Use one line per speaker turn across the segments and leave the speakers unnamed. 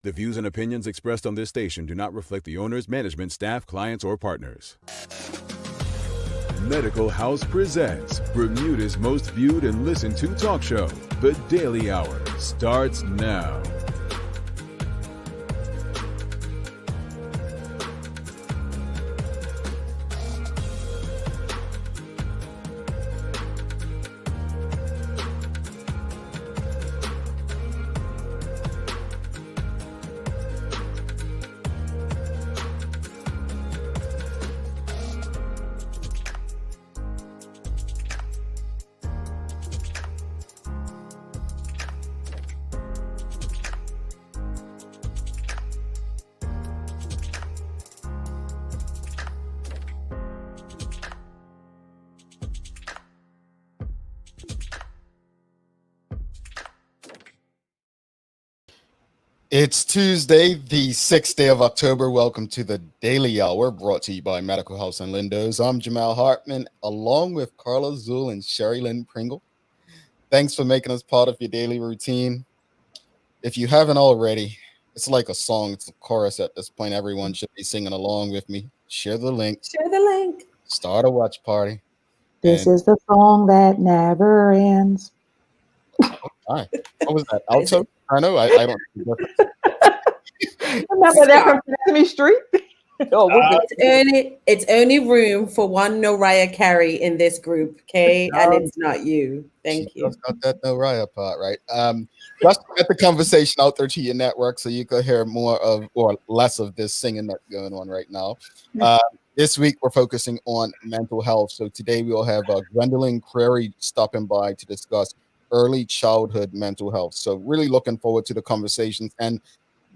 The views and opinions expressed on this station do not reflect the owners, management, staff, clients, or partners. Medical House presents Bermuda's most viewed and listened to talk show. The Daily Hour starts now.
It's Tuesday, the 6th day of October. Welcome to the Daily Hour, brought to you by Medical House and Lindo's. I'm Jamal Hartman, along with Carla Zool and Sherry Lynn Pringle. Thanks for making us part of your daily routine. If you haven't already, it's like a song. It's a chorus at this point. Everyone should be singing along with me. Share the link.
Share the link.
Start a watch party.
This is the song that never ends.
Hi. What was that? Alto? I know. I don't know.
Remember that from Sesame Street?
It's only room for one Mariah Carey in this group, okay? And it's not you. Thank you.
Got that Mariah part right. Just get the conversation out there to your network so you could hear more of or less of this singing that's going on right now. This week we're focusing on mental health. So today we will have Gwendolyn Crary stopping by to discuss early childhood mental health. So really looking forward to the conversations. And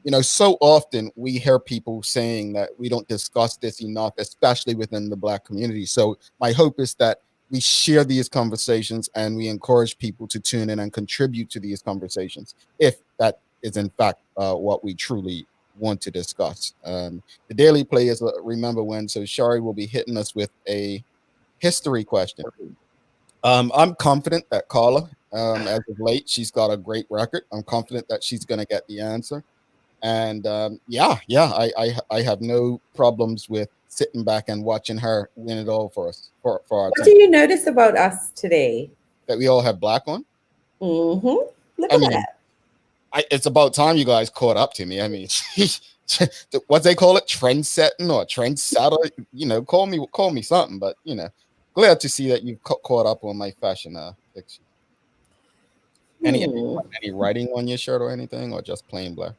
you know, so often we hear people saying that we don't discuss this enough, especially within the Black community. So my hope is that we share these conversations and we encourage people to tune in and contribute to these conversations, if that is in fact what we truly want to discuss. The Daily Play is Remember When, so Shari will be hitting us with a history question. I'm confident that Carla, as of late, she's got a great record. I'm confident that she's going to get the answer. And I have no problems with sitting back and watching her win it all for us. For our
What
team.
do you notice about us today?
That we all have black on?
Mm-hmm. Look at that.
It's about time you guys caught up to me. I mean, what they call it, trend setting or trend setter. You know, call me something. But you know, glad to see that you caught up on my fashion picture. Any writing on your shirt or anything, or just plain black?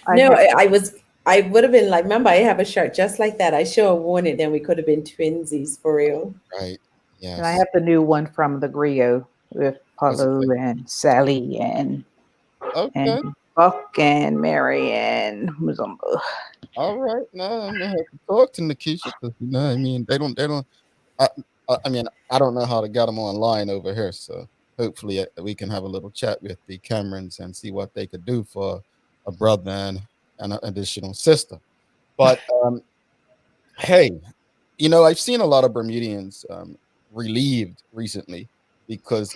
No, I would have been like, remember, I have a shirt just like that. I sure worn it, then we could have been twinsies for real.
Right. Yes.
And I have the new one from the Griot with Palu and Sally and Buck and Mary and Muzumba.
All right. No, I'm gonna have to talk to Nikisha because you know, I mean, they don't. I mean, I don't know how to get them online over here, so hopefully we can have a little chat with the Camerons and see what they could do for a brother and an additional sister. But hey, you know, I've seen a lot of Bermudians relieved recently because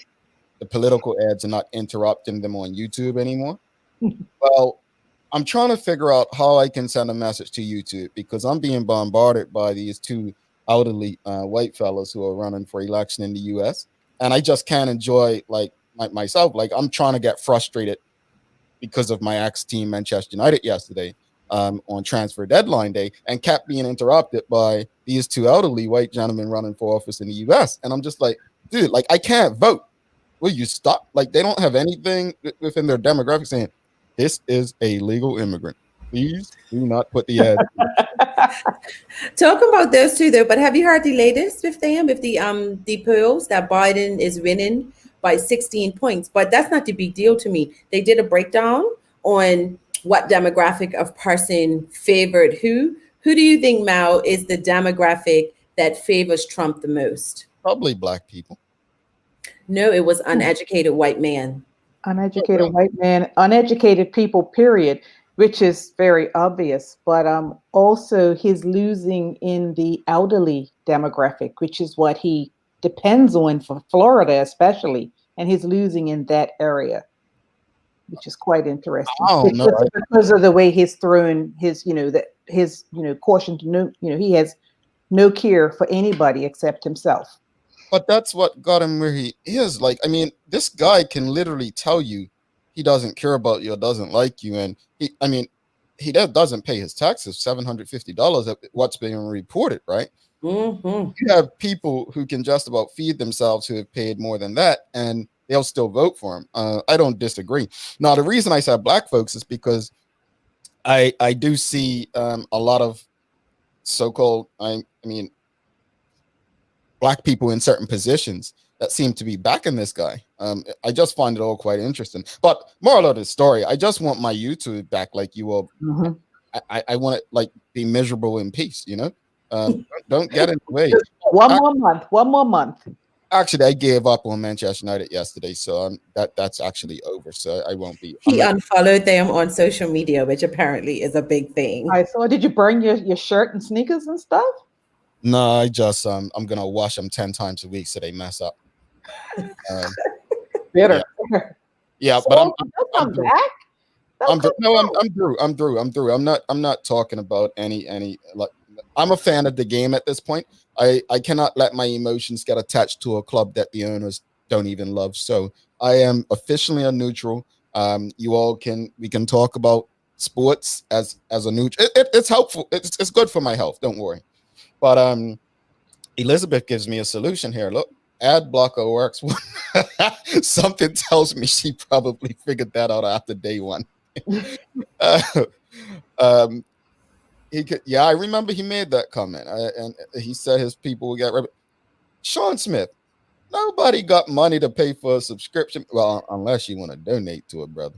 the political ads are not interrupting them on YouTube anymore. Well, I'm trying to figure out how I can send a message to YouTube because I'm being bombarded by these two elderly white fellas who are running for election in the US. And I just can't enjoy myself. Like I'm trying to get frustrated because of my ex-team Manchester United yesterday on transfer deadline day and kept being interrupted by these two elderly white gentlemen running for office in the US. And I'm just like, dude, like I can't vote. Will you stop? Like they don't have anything within their demographic saying this is a legal immigrant. Please do not put the ad.
Talk about those two though, but have you heard the latest with them, with the polls that Biden is winning by 16 points? But that's not the big deal to me. They did a breakdown on what demographic of person favored who. Who do you think, Mao, is the demographic that favors Trump the most?
Probably black people.
No, it was uneducated white man.
Uneducated white man, uneducated people, period, which is very obvious. But also he's losing in the elderly demographic, which is what he depends on for Florida especially. And he's losing in that area. which is quite interesting.
I don't know.
Because of the way he's thrown his, caution to no, he has no care for anybody except himself.
But that's what got him where he is. Like, I mean, this guy can literally tell you he doesn't care about you or doesn't like you, and he doesn't pay his taxes, $750. What's being reported, right?
Mm-hmm.
You have people who can just about feed themselves who have paid more than that, and they'll still vote for him. I don't disagree. Now, the reason I said black folks is because I do see a lot of so-called black people in certain positions that seem to be backing this guy. I just find it all quite interesting. But moral of the story, I just want my YouTube back like you all.
Mm-hmm.
I want to like be miserable in peace, don't get in the way.
One more month.
Actually, I gave up on Manchester United yesterday, so that's actually over. So I won't be.
He unfollowed them on social media, which apparently is a big thing.
I saw. Did you burn your shirt and sneakers and stuff?
No, I just I'm gonna wash them 10 times a week so they mess up.
Bitter.
Yeah,
so
but
I'm back.
I'm through. I'm not talking about any like. I'm a fan of the game at this point. I cannot let my emotions get attached to a club that the owners don't even love. So I am officially a neutral. We can talk about sports as a neutral. It's helpful. It's good for my health. Don't worry. But Elizabeth gives me a solution here. Look, ad blocker works. Something tells me she probably figured that out after day one. I remember he made that comment, and he said his people will get. Sean Smith, nobody got money to pay for a subscription. Well, unless you want to donate to it, brother.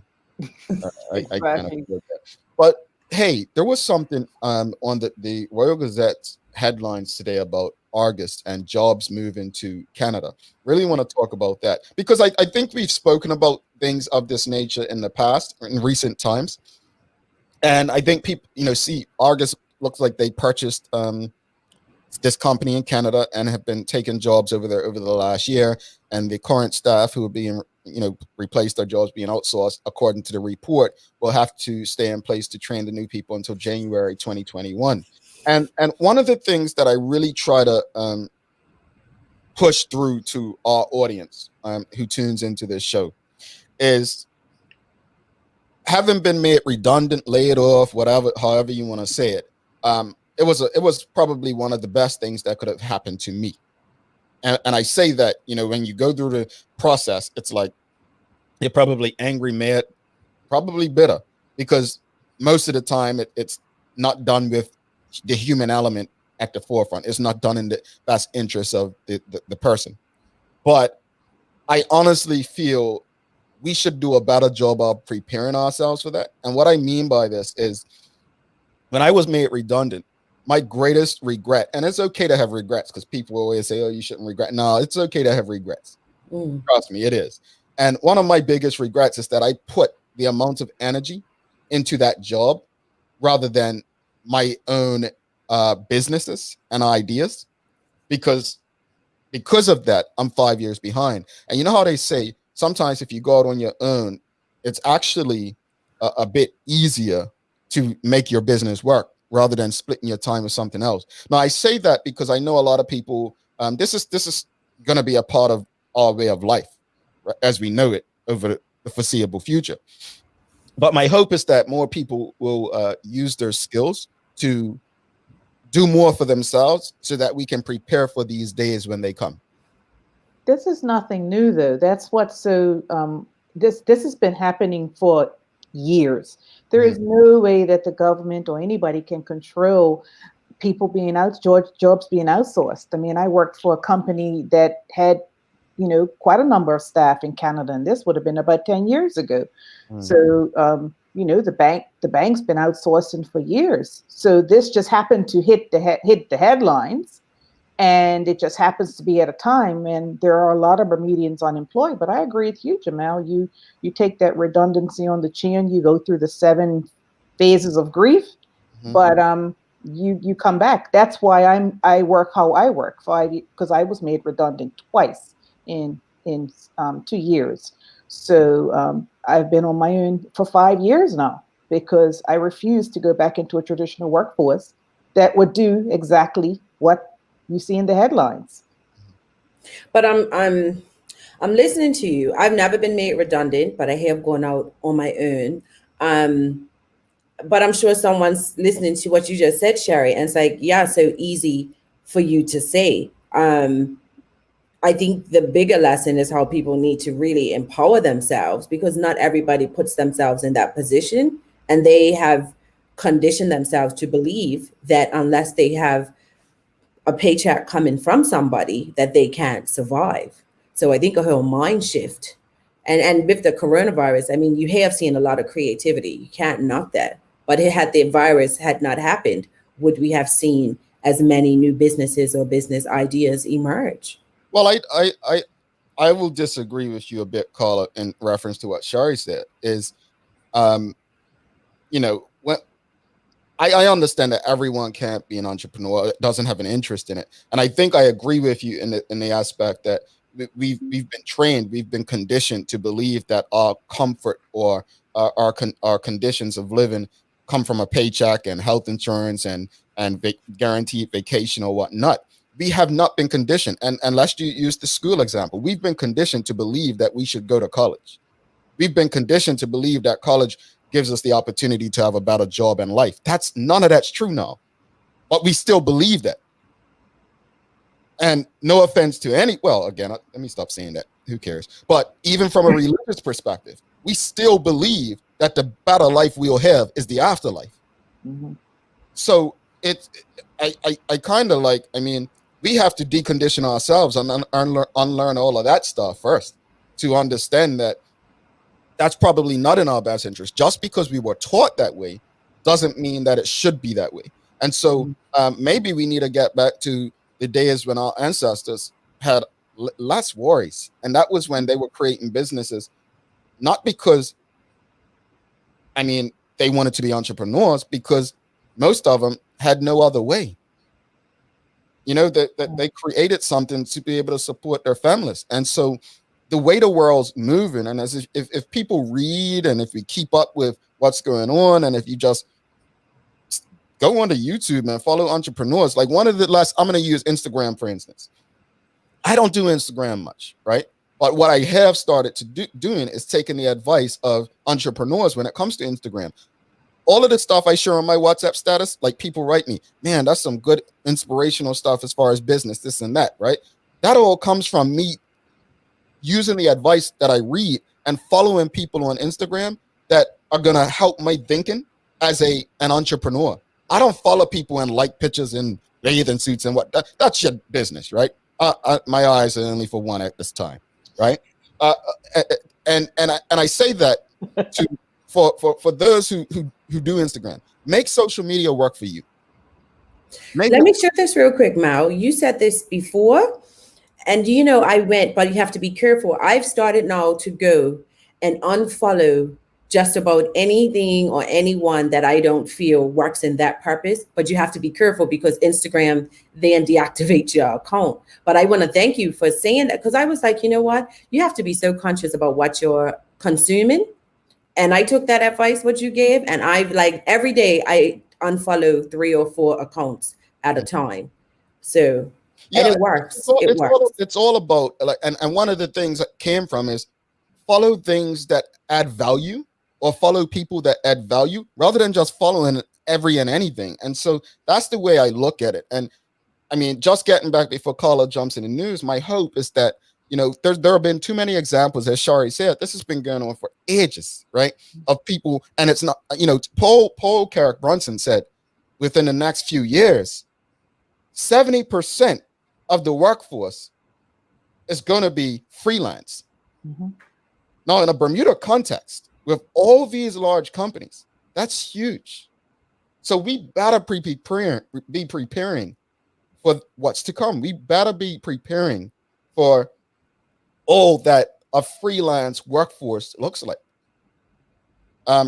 I kind of feel that. But hey, there was something on the Royal Gazette's headlines today about August and jobs moving to Canada. Really want to talk about that because I think we've spoken about things of this nature in the past, in recent times. And I think people, see August looks like they purchased this company in Canada and have been taking jobs over there over the last year. And the current staff who are being, replaced, their jobs being outsourced, according to the report, will have to stay in place to train the new people until January 2021. And one of the things that I really try to push through to our audience who tunes into this show is, having been made redundant, laid off, whatever, however you want to say it, it was probably one of the best things that could have happened to me. And I say that, when you go through the process, it's like you're probably angry, mad, probably bitter, because most of the time it's not done with the human element at the forefront. It's not done in the best interest of the person. But I honestly feel we should do a better job of preparing ourselves for that. And what I mean by this is, when I was made redundant, my greatest regret, and it's okay to have regrets because people always say, oh, you shouldn't regret. No, it's okay to have regrets. Trust me, it is. And one of my biggest regrets is that I put the amount of energy into that job rather than my own businesses and ideas, because of that, I'm 5 years behind. And you know how they say, sometimes if you go out on your own, it's actually a bit easier to make your business work rather than splitting your time with something else. Now, I say that because I know a lot of people, this is going to be a part of our way of life, right, as we know it over the foreseeable future. But my hope is that more people will use their skills to do more for themselves so that we can prepare for these days when they come.
This is nothing new, though. That's what's so. This has been happening for years. There is no way that the government or anybody can control people being jobs being outsourced. I mean, I worked for a company that had, quite a number of staff in Canada, and this would have been about 10 years ago. So, the bank's been outsourcing for years. So this just happened to hit the headlines. And it just happens to be at a time, and there are a lot of Bermudians unemployed. But I agree with you, Jamal. You take that redundancy on the chin. You go through the 7 phases of grief, but you come back. That's why I work how I work, because I was made redundant twice in 2 years. So I've been on my own for 5 years now because I refuse to go back into a traditional workforce that would do exactly what you see in the headlines.
But I'm listening to you. I've never been made redundant, but I have gone out on my own. Um, but I'm sure someone's listening to what you just said, Sherry, and it's like, yeah, so easy for you to say. I think the bigger lesson is how people need to really empower themselves, because not everybody puts themselves in that position, and they have conditioned themselves to believe that unless they have a paycheck coming from somebody, that they can't survive. So I think a whole mind shift. And with the coronavirus, I mean, you have seen a lot of creativity. You can't knock that. But had the virus had not happened, would we have seen as many new businesses or business ideas emerge?
Well, I will disagree with you a bit, Carla, in reference to what Shari said. Is when I understand that everyone can't be an entrepreneur, doesn't have an interest in it, and I think I agree with you in the aspect that we've been trained, we've been conditioned to believe that our comfort or our conditions of living come from a paycheck and health insurance and guaranteed vacation or whatnot. We have not been conditioned, and let's use the school example. We've been conditioned to believe that we should go to college. We've been conditioned to believe that college gives us the opportunity to have a better job in life. None of that's true now, but we still believe that. And no offense to again, let me stop saying that. Who cares? But even from a religious perspective, we still believe that the better life we'll have is the afterlife.
Mm-hmm.
So I kind of we have to decondition ourselves and unlearn all of that stuff first to understand that that's probably not in our best interest. Just because we were taught that way doesn't mean that it should be that way. And so maybe we need to get back to the days when our ancestors had less worries. And that was when they were creating businesses, not because, they wanted to be entrepreneurs, because most of them had no other way. That they created something to be able to support their families. And so the way the world's moving, and if people read and if we keep up with what's going on, and if you just go onto YouTube and follow entrepreneurs, like one of the last, I'm going to use Instagram, for instance. I don't do Instagram much, right? But what I have started to doing is taking the advice of entrepreneurs when it comes to Instagram. All of the stuff I share on my WhatsApp status, like people write me, man, that's some good inspirational stuff as far as business, this and that, right? That all comes from me using the advice that I read and following people on Instagram that are going to help my thinking as an entrepreneur. I don't follow people and like pictures in bathing suits and that's your business, right? My eyes are only for one at this time, right? And I say that for those who do Instagram, make social media work for you.
Let me share this real quick, Mal. You said this before, and I went, but you have to be careful. I've started now to go and unfollow just about anything or anyone that I don't feel works in that purpose. But you have to be careful because Instagram then deactivates your account. But I want to thank you for saying that, because I was like, you know what? You have to be so conscious about what you're consuming. And I took that advice, what you gave, and every day I unfollow 3 or 4 accounts at a time. So yeah, and it works.
It's all about and one of the things that came from is follow things that add value, or follow people that add value, rather than just following every and anything. And so that's the way I look at it. And just getting back before Carla jumps in the news, my hope is that there have been too many examples, as Shari said. This has been going on for ages, right? Of people, and it's not, Paul Carrick Brunson said within the next few years, 70% of the workforce is going to be freelance. Mm-hmm. Now, in a Bermuda context, with all these large companies, that's huge. So we better be preparing for what's to come. We better be preparing for all that a freelance workforce looks like.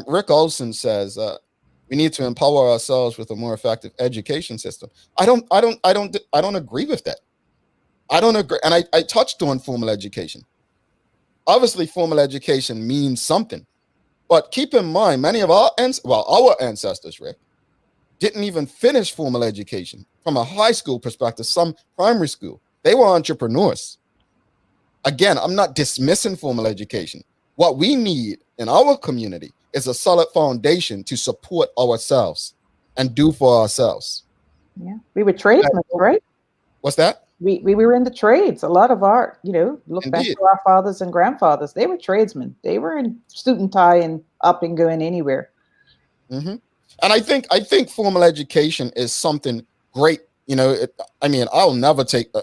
Rick Olson says we need to empower ourselves with a more effective education system. I don't agree with that. I don't agree. And I touched on formal education. obviously formal education means something. But keep in mind, many of our ancestors, Rick, didn't even finish formal education from a high school perspective, some primary school. They were entrepreneurs. Again, I'm not dismissing formal education. What we need in our community is a solid foundation to support ourselves and do for ourselves.
Yeah, we were tradesmen, right?
What's that?
We were in the trades. A lot of our, look back
Indeed.
to our fathers and grandfathers. They were tradesmen. They were in suit and tie and up and going anywhere.
Mm-hmm. And I think formal education is something great. I'll never take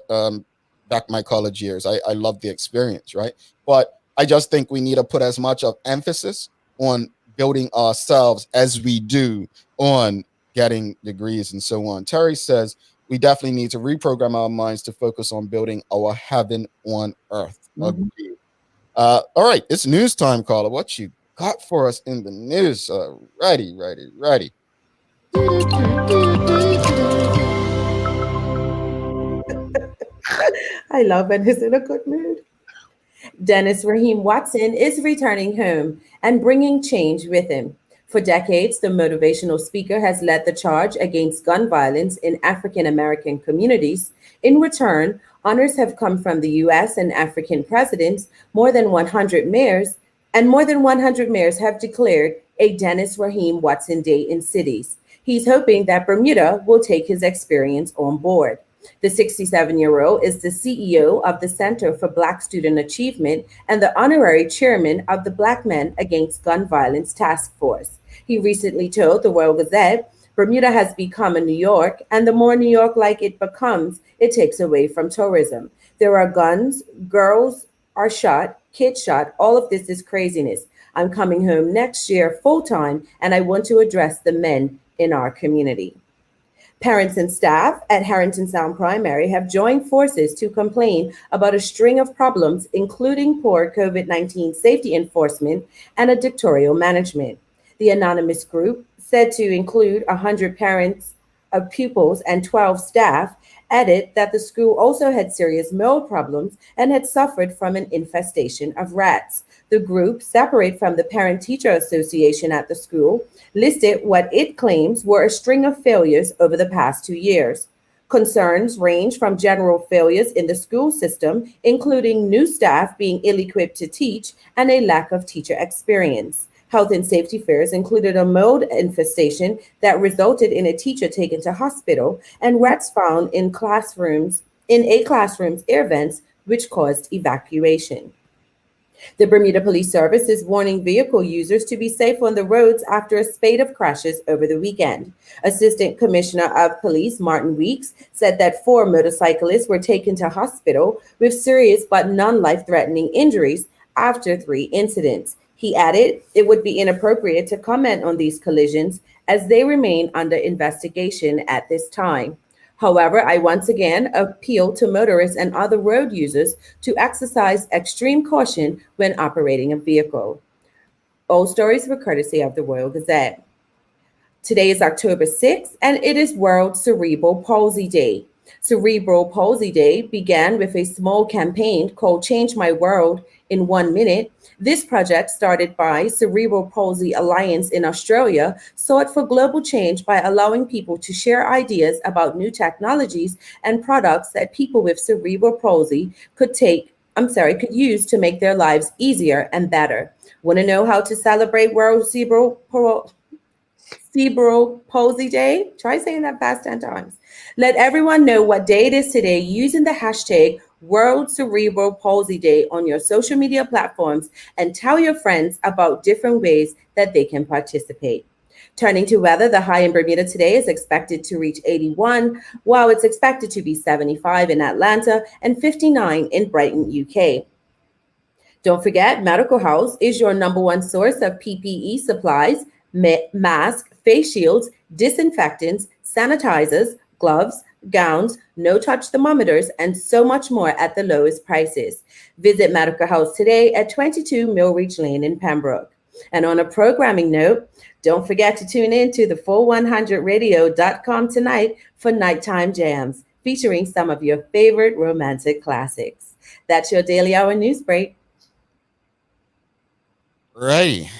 back my college years. I love the experience, right? But I just think we need to put as much of emphasis on building ourselves as we do on getting degrees and so on. Terry says we definitely need to reprogram our minds to focus on building our heaven on earth.
Mhm.
Agreed. All right, it's news time, Carla. What you got for us in the news? Ready.
I love it. He's in a good mood. Dennis Raheem Watson is returning home and bringing change with him. For decades, the motivational speaker has led the charge against gun violence in African American communities. In return, honors have come from the US and African presidents, more than 100 mayors, and more than 100 mayors have declared a Dennis Raheem Watson Day in cities. He's hoping that Bermuda will take his experience on board. The 67-year-old is the CEO of the Center for Black Student Achievement and the honorary chairman of the Black Men Against Gun Violence Task Force. He recently told the World Gazette, Bermuda has become a New York, and the more New York like it becomes, it takes away from tourism. There are guns, girls are shot, kids shot. All of this is craziness. I'm coming home next year full time, and I want to address the men in our community. Parents and staff at Harrington Sound Primary have joined forces to complain about a string of problems, including poor COVID-19 safety enforcement and a dictatorial management. The anonymous group, said to include 100 parents of pupils and 12 staff, added that the school also had serious mold problems and had suffered from an infestation of rats. The group, separate from the Parent Teacher Association at the school, listed what it claims were a string of failures over the past 2 years. Concerns range from general failures in the school system, including new staff being ill equipped to teach and a lack of teacher experience. Health and safety fears included a mold infestation that resulted in a teacher taken to hospital and rats found in a classroom's air vents, which caused evacuation. The Bermuda Police Service is warning vehicle users to be safe on the roads after a spate of crashes over the weekend. Assistant Commissioner of Police Martin Weeks said that 4 motorcyclists were taken to hospital with serious but non-life-threatening injuries after 3 incidents. He added it would be inappropriate to comment on these collisions as they remain under investigation at this time. However, I once again appeal to motorists and other road users to exercise extreme caution when operating a vehicle. All stories were courtesy of the Royal Gazette. Today is October 6th, and it is World Cerebral Palsy Day. Cerebral Palsy Day began with a small campaign called Change My World in 1 Minute. This project, started by Cerebral Palsy Alliance in Australia, sought for global change by allowing people to share ideas about new technologies and products that people with cerebral palsy could use to make their lives easier and better. Want to know how to celebrate World Cerebral Palsy Day? Try saying that fast 10 times. Let everyone know what day it is today using the hashtag World Cerebral Palsy Day on your social media platforms and tell your friends about different ways that they can participate. Turning to weather, the high in Bermuda today is expected to reach 81, while it's expected to be 75 in Atlanta and 59 in Brighton, UK. Don't forget, Medical House is your #1 source of PPE supplies, masks, face shields, disinfectants, sanitizers, gloves, gowns, no-touch thermometers, and so much more at the lowest prices. Visit Medical House today at 22 Millreach Lane in Pembroke. And on a programming note, don't forget to tune in to the 4100radio.com tonight for Nighttime Jams, featuring some of your favorite romantic classics. That's your Daily Hour news break.
Right.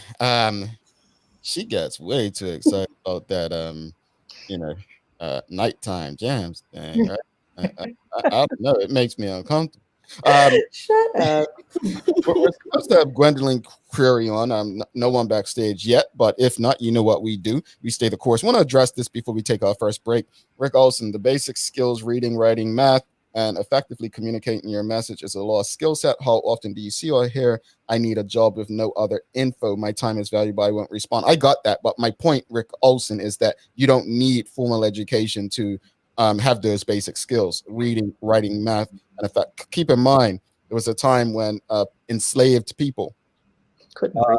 She gets way too excited about that. You know, nighttime jams thing. Right? I don't know. It makes me uncomfortable. Um,
Shut up.
we're supposed to have Gwendolyn Query on. No one backstage yet, but if not, you know what we do. We stay the course. I want to address this before we take our first break. Rick Olson, the basic skills, reading, writing, math, and effectively communicating your message is a lost skill set. How often do you see or hear, I need a job with no other info? My time is valuable. I won't respond. I got that. But my point, Rick Olson, is that you don't need formal education to have those basic skills, reading, writing, math. And in fact, keep in mind, there was a time when enslaved people
Couldn't read.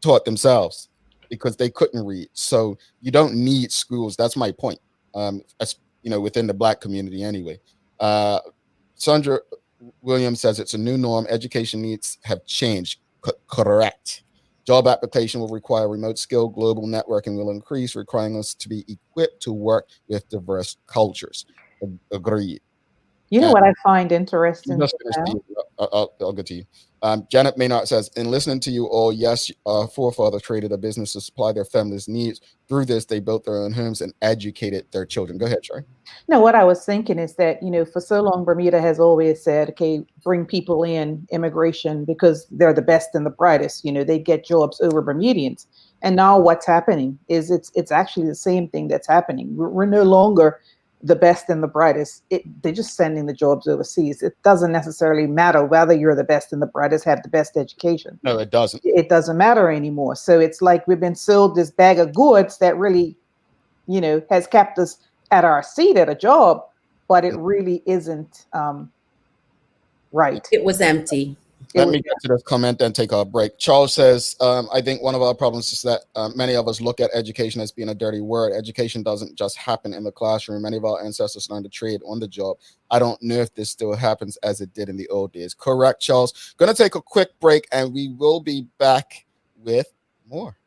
taught themselves because they couldn't read. So you don't need schools. That's my point. As, within the Black community anyway. Sandra Williams says it's a new norm. Education needs have changed. Correct. Job application will require remote skill. Global networking will increase, requiring us to be equipped to work with diverse cultures. Agreed.
You know what I find interesting?
I'll get to you. Janet Maynard says, in listening to you all, yes, our forefather traded a business to supply their family's needs. Through this, they built their own homes and educated their children. Go ahead, Sherry.
No, what I was thinking is that, for so long, Bermuda has always said, okay, bring people in, immigration, because they're the best and the brightest. They get jobs over Bermudians. And now what's happening is it's actually the same thing that's happening. We're no longer the best and the brightest. They're just sending the jobs overseas. It doesn't necessarily matter whether you're the best and the brightest, have the best education.
No, it doesn't.
It doesn't matter anymore. So it's like we've been sold this bag of goods that really, has kept us at our seat at a job, but it really isn't right.
It was empty.
Let me get to this comment and take a break. Charles says, I think one of our problems is that many of us look at education as being a dirty word. Education doesn't just happen in the classroom. Many of our ancestors learned to trade on the job. I don't know if this still happens as it did in the old days. Correct, Charles. Going to take a quick break and we will be back with more.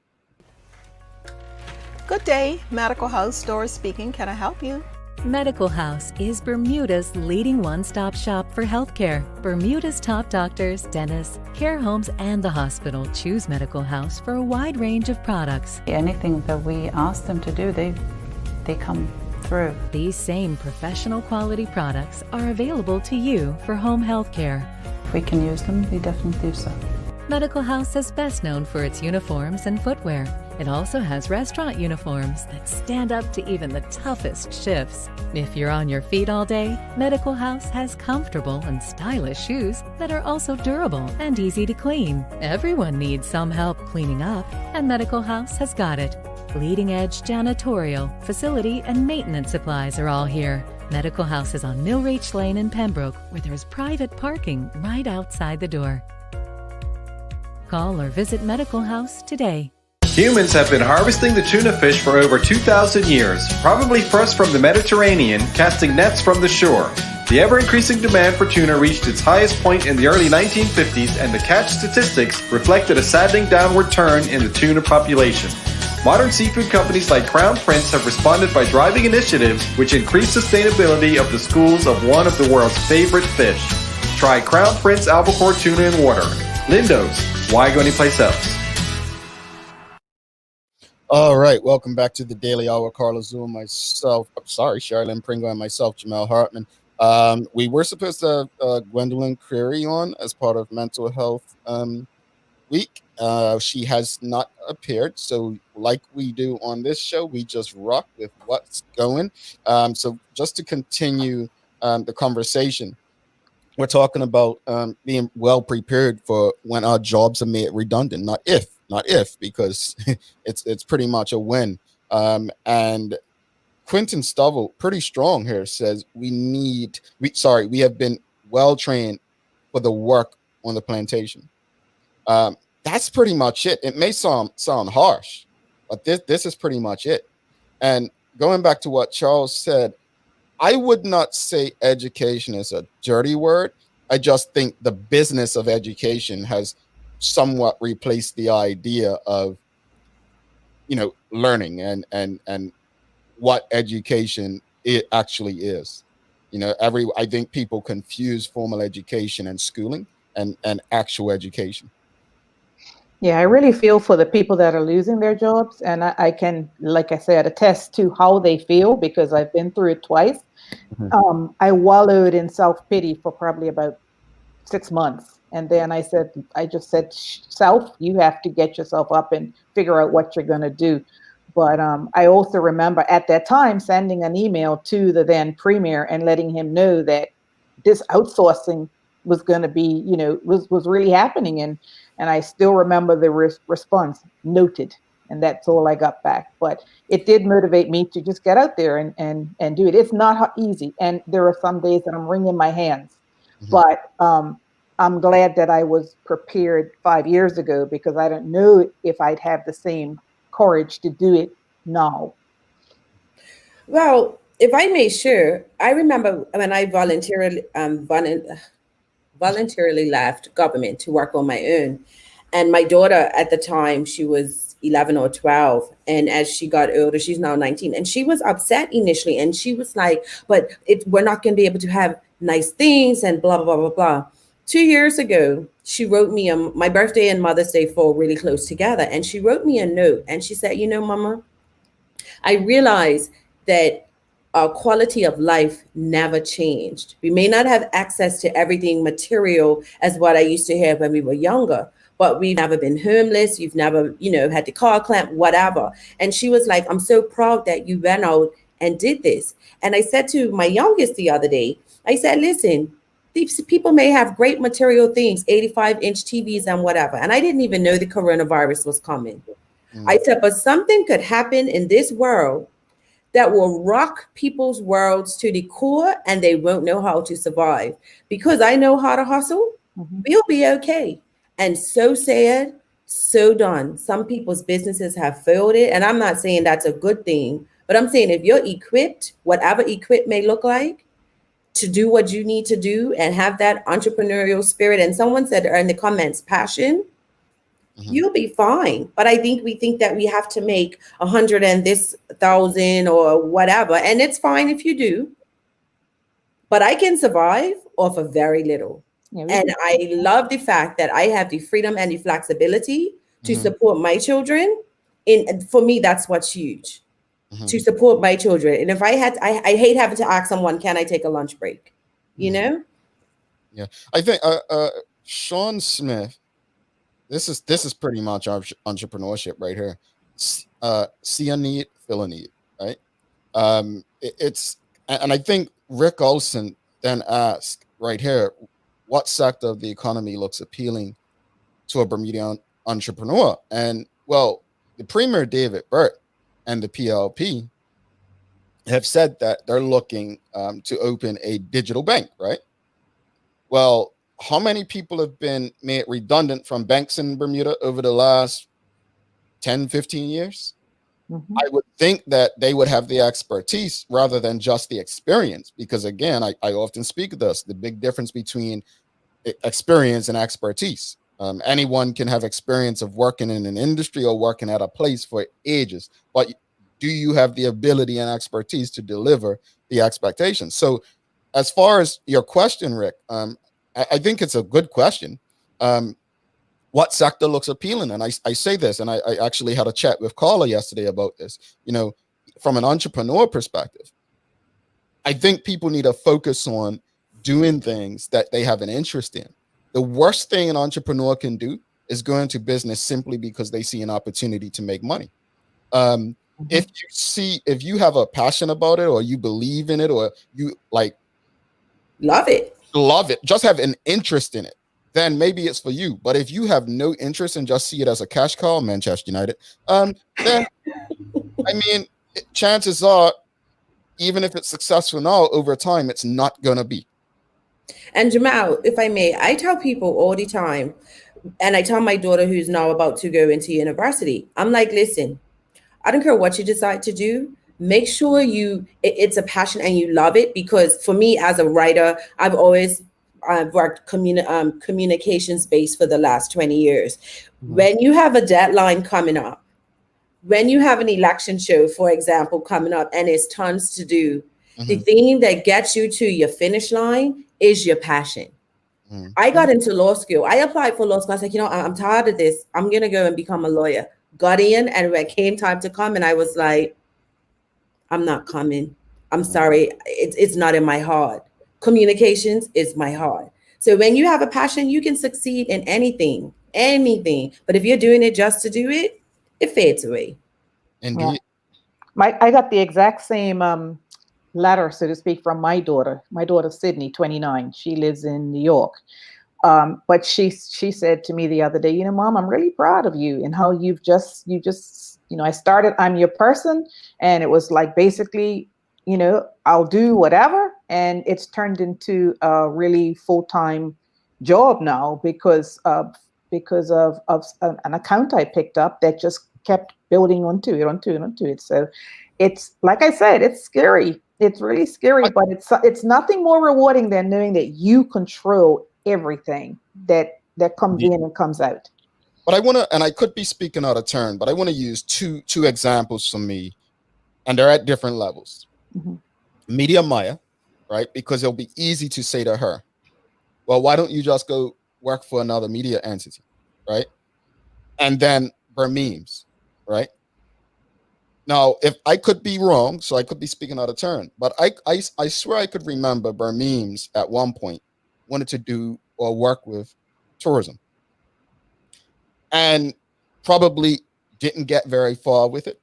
Good day, Medical House Store speaking. Can I help you?
Medical House is Bermuda's leading one-stop shop for healthcare. Bermuda's top doctors, dentists, care homes, and the hospital choose Medical House for a wide range of products.
Anything that we ask them to do, they come through.
These same professional quality products are available to you for home healthcare.
If we can use them, we definitely do so.
Medical House is best known for its uniforms and footwear. It also has restaurant uniforms that stand up to even the toughest shifts. If you're on your feet all day, Medical House has comfortable and stylish shoes that are also durable and easy to clean. Everyone needs some help cleaning up, and Medical House has got it. Leading-edge janitorial, facility, and maintenance supplies are all here. Medical House is on Millreach Lane in Pembroke, where there's private parking right outside the door. Call or visit Medical House today.
Humans have been harvesting the tuna fish for over 2,000 years, probably first from the Mediterranean, casting nets from the shore. The ever-increasing demand for tuna reached its highest point in the early 1950s, and the catch statistics reflected a saddening downward turn in the tuna population. Modern seafood companies like Crown Prince have responded by driving initiatives which increase sustainability of the schools of one of the world's favorite fish. Try Crown Prince albacore tuna in water. Lindo's, why go anyplace else?
All right, welcome back to the Daily Hour. Carla Zul, Charlene Pringle, and myself, Jamel Hartman. We were supposed to have Gwendolyn Creary on as part of Mental Health Week. She has not appeared, so like we do on this show, we just rock with what's going. So just to continue the conversation, we're talking about being well prepared for when our jobs are made redundant, not if, because it's pretty much a when. And Quentin Stovall, pretty strong here, says we have been well trained for the work on the plantation. That's pretty much it. It may sound harsh, but this is pretty much it. And going back to what Charles said, I would not say education is a dirty word. I just think the business of education has somewhat replaced the idea of, learning and what education it actually is. I think people confuse formal education and schooling and actual education.
Yeah, I really feel for the people that are losing their jobs. And I can, like I said, attest to how they feel because I've been through it twice.
Mhm.
I wallowed in self-pity for probably about 6 months. And then I just said, self, you have to get yourself up and figure out what you're going to do. But I also remember at that time sending an email to the then premier and letting him know that this outsourcing was going to be, was really happening. And I still remember the response, noted. And that's all I got back. But it did motivate me to just get out there and do it. It's not easy. And there are some days that I'm wringing my hands. But I'm glad that I was prepared 5 years ago because I don't know if I'd have the same courage to do it now.
Well, if I may share, I remember when I voluntarily left government to work on my own. And my daughter at the time, she was 11 or 12. And as she got older, she's now 19. And she was upset initially. And she was like, but we're not going to be able to have nice things and blah, blah, blah, blah, blah. 2 years ago, she wrote me, my birthday and Mother's Day fall really close together. And she wrote me a note and she said, Mama, I realize that our quality of life never changed. We may not have access to everything material as what I used to have when we were younger, but we've never been homeless. You've never, had the car clamp, whatever. And she was like, I'm so proud that you went out and did this. And I said to my youngest the other day, I said, listen, these people may have great material things, 85-inch TVs and whatever. And I didn't even know the coronavirus was coming. I said, but something could happen in this world that will rock people's worlds to the core and they won't know how to survive. Because I know how to hustle, we'll be okay. And so said, so done. Some people's businesses have failed it. And I'm not saying that's a good thing, but I'm saying if you're equipped, whatever equipped may look like, to do what you need to do and have that entrepreneurial spirit. And someone said in the comments, passion, you'll be fine. But I think we think that we have to make 100 and this 1,000 or whatever. And it's fine if you do. But I can survive off of very little. Yeah, and I love the fact that I have the freedom and the flexibility to support my children. For me, that's what's huge. To support my children. And if I hate having to ask someone, can I take a lunch break?
Yeah. I think Sean Smith, this is pretty much entrepreneurship right here. See a need, fill a need, right? And I think Rick Olson then asked right here, what sector of the economy looks appealing to a Bermudian entrepreneur? And well, the Premier David Burt and the PLP have said that they're looking to open a digital bank, right? Well, how many people have been made redundant from banks in Bermuda over the last 10, 15 years? I would think that they would have the expertise rather than just the experience, because again, I often speak of this, the big difference between experience and expertise. Anyone can have experience of working in an industry or working at a place for ages, but do you have the ability and expertise to deliver the expectations? So as far as your question, Rick, I think it's a good question. What sector looks appealing? And I say this, and I actually had a chat with Carla yesterday about this. From an entrepreneur perspective, I think people need to focus on doing things that they have an interest in. The worst thing an entrepreneur can do is go into business simply because they see an opportunity to make money. If you have a passion about it, or you believe in it, or you
love it,
just have an interest in it, then maybe it's for you. But if you have no interest and just see it as a cash cow, Manchester United, then chances are, even if it's successful now, over time, it's not going to be.
And Jamal, if I may, I tell people all the time, and I tell my daughter who's now about to go into university, I'm like, listen, I don't care what you decide to do. Make sure it's a passion and you love it. Because for me as a writer, I've always worked communications based for the last 20 years. When you have a deadline coming up, when you have an election show, for example, coming up, and it's tons to do, the thing that gets you to your finish line is your passion. I got into law school. I applied for law school. I was like, I'm tired of this. I'm going to go and become a lawyer. Got in, and when it came time to come, and I was like, I'm not coming. I'm sorry. It's not in my heart. Communications is my heart. So when you have a passion, you can succeed in anything. But if you're doing it just to do it, it fades away.
Indeed.
I got the exact same letter, so to speak, from my daughter. My daughter Sydney, 29. She lives in New York. But she said to me the other day, Mom, I'm really proud of you and how you just, I started, I'm your person. And it was like, basically, I'll do whatever. And it's turned into a really full-time job now because of an account I picked up that just kept building onto it. So it's, like I said, it's scary. It's really scary, but it's nothing more rewarding than knowing that you control everything that comes in and comes out.
But I want to, and I could be speaking out of turn, but I want to use two examples from me, and they're at different levels. Media Maya, right? Because it'll be easy to say to her, well, why don't you just go work for another media entity, right? And then Bermemes, right? Now, if I could be wrong, so I could be speaking out of turn, but I swear I could remember Bermemes at one point wanted to do or work with tourism and probably didn't get very far with it.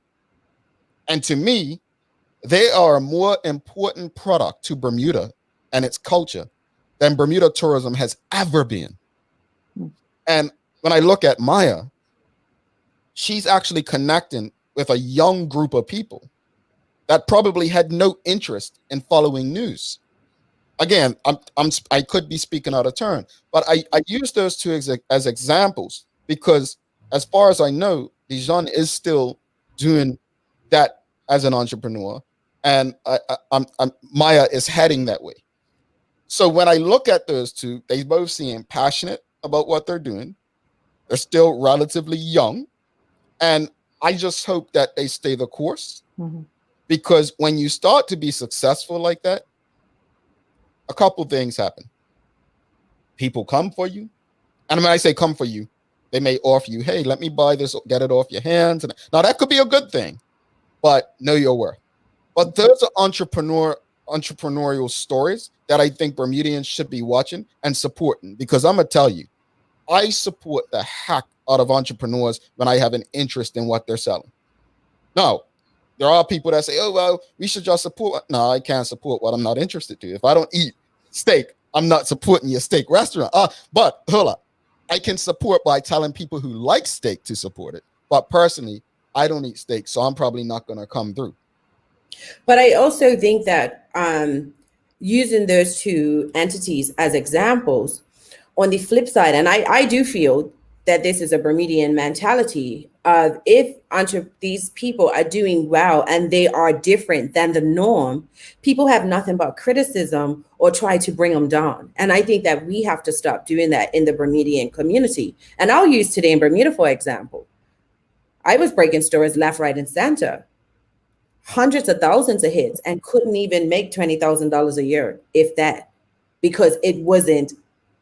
And to me, they are a more important product to Bermuda and its culture than Bermuda tourism has ever been. And when I look at Maya, she's actually connecting with a young group of people that probably had no interest in following news. Again, I could be speaking out of turn, but I use those two as examples because, as far as I know, Dijon is still doing that as an entrepreneur, and Maya is heading that way. So when I look at those two, they both seem passionate about what they're doing. They're still relatively young, and I just hope that they stay the course, because when you start to be successful like that, a couple things happen. People come for you. And when I say come for you, they may offer you, hey, let me buy this, get it off your hands. And now that could be a good thing, but know your worth. But those are entrepreneurial stories that I think Bermudians should be watching and supporting, because I'm going to tell you, I support the heck out of entrepreneurs when I have an interest in what they're selling. Now, there are people that say, oh, well, we should just support. No, I can't support what I'm not interested to. If I don't eat steak, I'm not supporting your steak restaurant. But hold up. I can support by telling people who like steak to support it. But personally, I don't eat steak, so I'm probably not going to come through.
But I also think that using those two entities as examples, on the flip side, and I do feel that this is a Bermudian mentality of, if these people are doing well and they are different than the norm, people have nothing but criticism or try to bring them down. And I think that we have to stop doing that in the Bermudian community. And I'll use Today in Bermuda for example. I was breaking stores left, right, and center, hundreds of thousands of hits, and couldn't even make $20,000 a year, if that, because it wasn't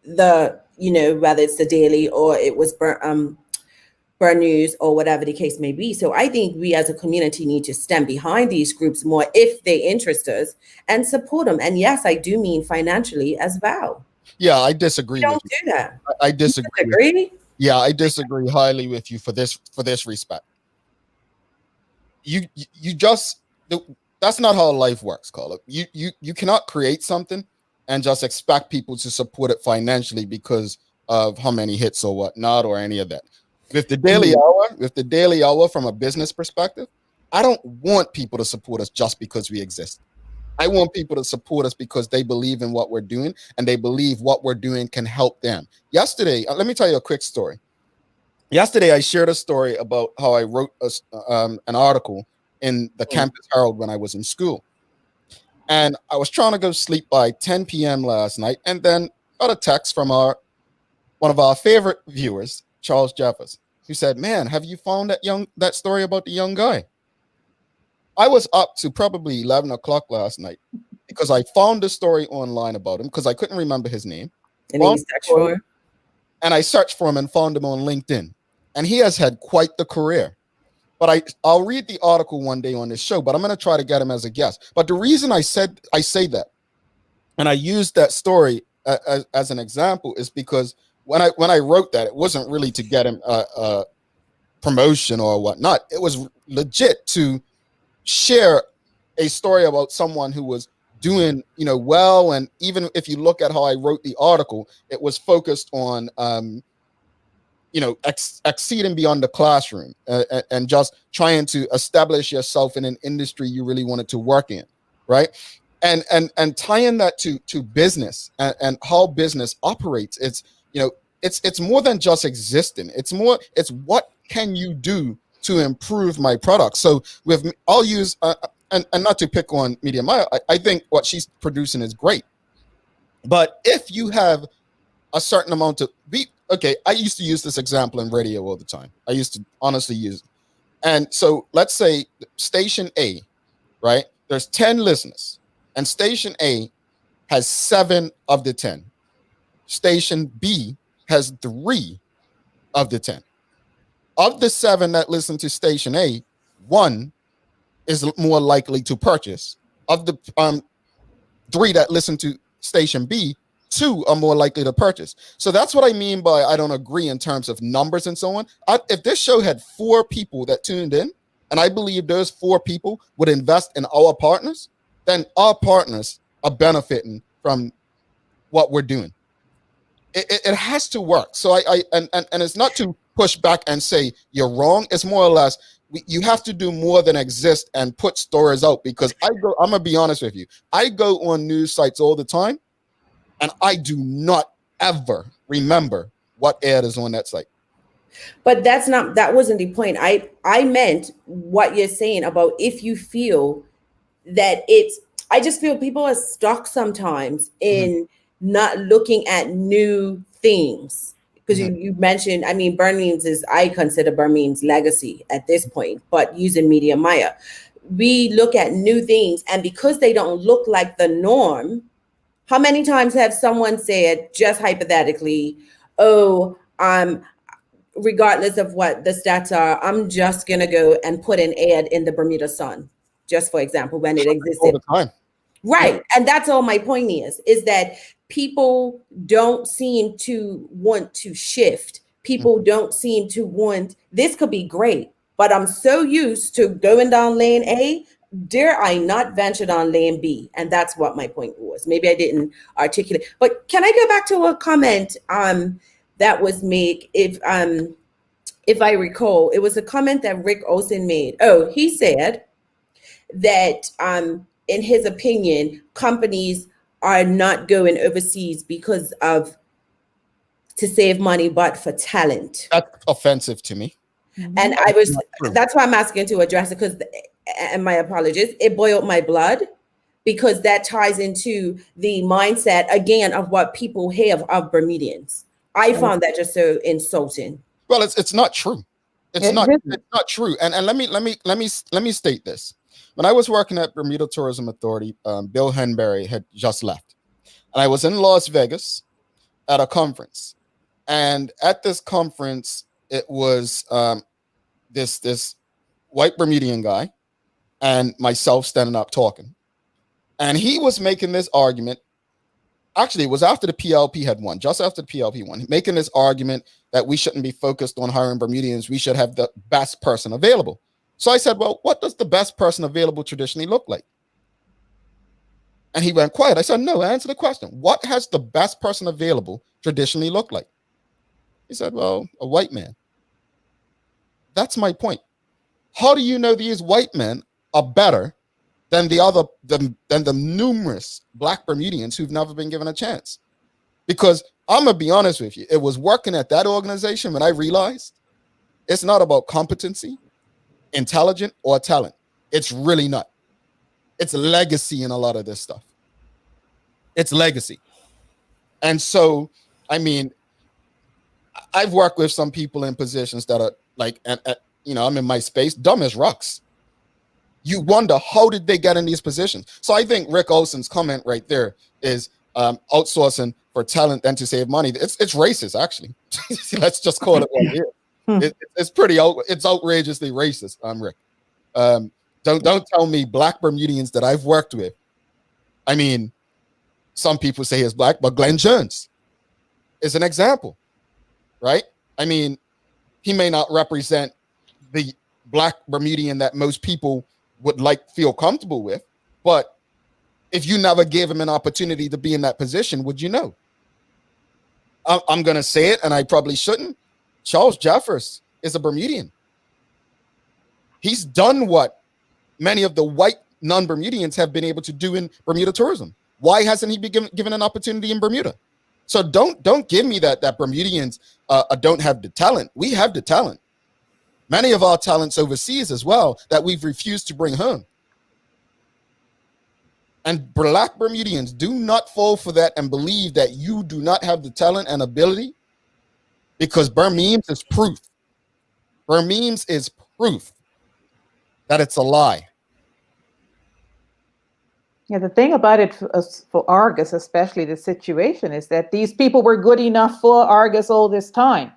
the, whether it's the Daily or it was Burn News or whatever the case may be. So I think we as a community need to stand behind these groups more if they interest us and support them. And yes, I do mean financially as well.
Yeah, I disagree.
Don't do that.
I disagree.
You disagree?
Yeah, I disagree highly with you for this respect. You just, that's not how life works, Carla. You cannot create something and just expect people to support it financially because of how many hits or whatnot or any of that. With the Daily Hour from a business perspective, I don't want people to support us just because we exist. I want people to support us because they believe in what we're doing and they believe what we're doing can help them. Yesterday, let me tell you a quick story. Yesterday, I shared a story about how I wrote an article in the Campus Herald when I was in school. And I was trying to go sleep by 10 p.m. last night, and then got a text from one of our favorite viewers, Charles Jeffers, who said, man, have you found that story about the young guy? I was up to probably 11 o'clock last night because I found the story online about him because I couldn't remember his name.
And then you search for him?
And I searched for him and found him on LinkedIn. And he has had quite the career. But I'll read the article one day on this show, but I'm going to try to get him as a guest. But the reason I say that, and I used that story as an example, is because when I wrote that, it wasn't really to get him a promotion or whatnot. It was legit to share a story about someone who was doing, well. And even if you look at how I wrote the article, it was focused on, exceeding beyond the classroom and just trying to establish yourself in an industry you really wanted to work in, right? And tying that to business and how business operates. It's more than just existing. It's what can you do to improve my product. So I'll use and not to pick on Media Maya, I think what she's producing is great. But if you have a certain amount of I used to use this example in radio all the time. I used to honestly use it. And so let's say station A, right? There's 10 listeners, and station A has 7 of the 10. Station B has 3 of the 10. Of the 7 that listen to station A, 1 is more likely to purchase. Of the 3 that listen to station B, 2 are more likely to purchase. So that's what I mean by I don't agree in terms of numbers and so on. If this show had 4 people that tuned in, and I believe those 4 people would invest in our partners, then our partners are benefiting from what we're doing. It has to work. So and it's not to push back and say you're wrong. It's more or less you have to do more than exist and put stories out, because I'm gonna be honest with you. I go on news sites all the time, and I do not ever remember what ad is on that site.
But that wasn't the point. I meant what you're saying about if you feel that I just feel people are stuck sometimes in not looking at new things. Because you mentioned, I consider Burmese legacy at this point, but using Media Maya, we look at new things, and because they don't look like the norm, how many times have someone said, just hypothetically, regardless of what the stats are, I'm just going to go and put an ad in the Bermuda Sun, just for example, when it existed.
All the time.
Right.
Yeah.
And that's all my point is that people don't seem to want to shift. People don't seem to want, this could be great, but I'm so used to going down lane A, dare I not venture on lane B? And that's what my point was. Maybe I didn't articulate, but can I go back to a comment that was made? If I recall, it was a comment that Rick Olsen made. Oh, he said that in his opinion, companies are not going overseas because to save money, but for talent.
That's offensive to me.
And that's why I'm asking to address it, and my apologies, it boiled my blood, because that ties into the mindset again of what people have of Bermudians. I found that just so insulting.
Well, it's not true. It's not true. And let me state this. When I was working at Bermuda Tourism Authority, Bill Henberry had just left, and I was in Las Vegas at a conference. And at this conference, it was this white Bermudian guy and myself standing up talking, and he was making this argument. Actually, it was after the PLP had won, just after the PLP won, making this argument that we shouldn't be focused on hiring Bermudians. We should have the best person available. So I said, well, what does the best person available traditionally look like? And he went quiet. I said, no, answer the question. What has the best person available traditionally look like? He said, well, a white man. That's my point. How do you know these white men are better than the numerous Black Bermudians who've never been given a chance? Because I'm going to be honest with you. It was working at that organization when I realized it's not about competency, intelligent, or talent. It's really not. It's legacy in a lot of this stuff. It's legacy. And so, I've worked with some people in positions that are like, I'm in my space, dumb as rocks. You wonder, how did they get in these positions? So I think Rick Olsen's comment right there is outsourcing for talent than to save money. It's racist, actually. Let's just call it what it is. It's pretty it's outrageously racist. Rick. Don't tell me black Bermudians that I've worked with. I mean, some people say he's black, but Glenn Jones is an example, right? I mean, he may not represent the black Bermudian that most people would feel comfortable with, but if you never gave him an opportunity to be in that position, would you know? I'm going to say it, and I probably shouldn't. Charles Jeffers is a Bermudian. He's done what many of the white non-Bermudians have been able to do in Bermuda tourism. Why hasn't he been given an opportunity in Bermuda? So don't give me that Bermudians don't have the talent. We have the talent. Many of our talents overseas as well that we've refused to bring home. And black Bermudians, do not fall for that and believe that you do not have the talent and ability, because Burmemes is proof. Burmemes is proof that it's a lie.
Yeah, the thing about it for Argus, especially the situation, is that these people were good enough for Argus all this time,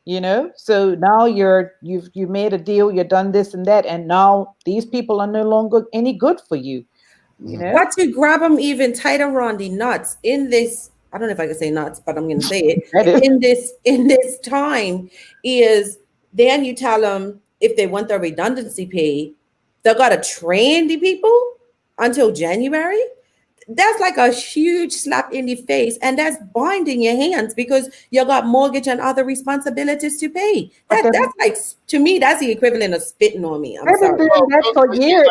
you know. So now you've made a deal, you've done this and that, and now these people are no longer any good for you. You know,
what to grab them even tighter around the nuts in this. I don't know if I can say nuts, but I'm going to say it. in this time is then you tell them if they want their redundancy pay, they got to train the people until January. That's like a huge slap in the face, and that's binding your hands because you got mortgage and other responsibilities to pay. That's like, to me, that's the equivalent of spitting on me. I'm sorry.
That's for years.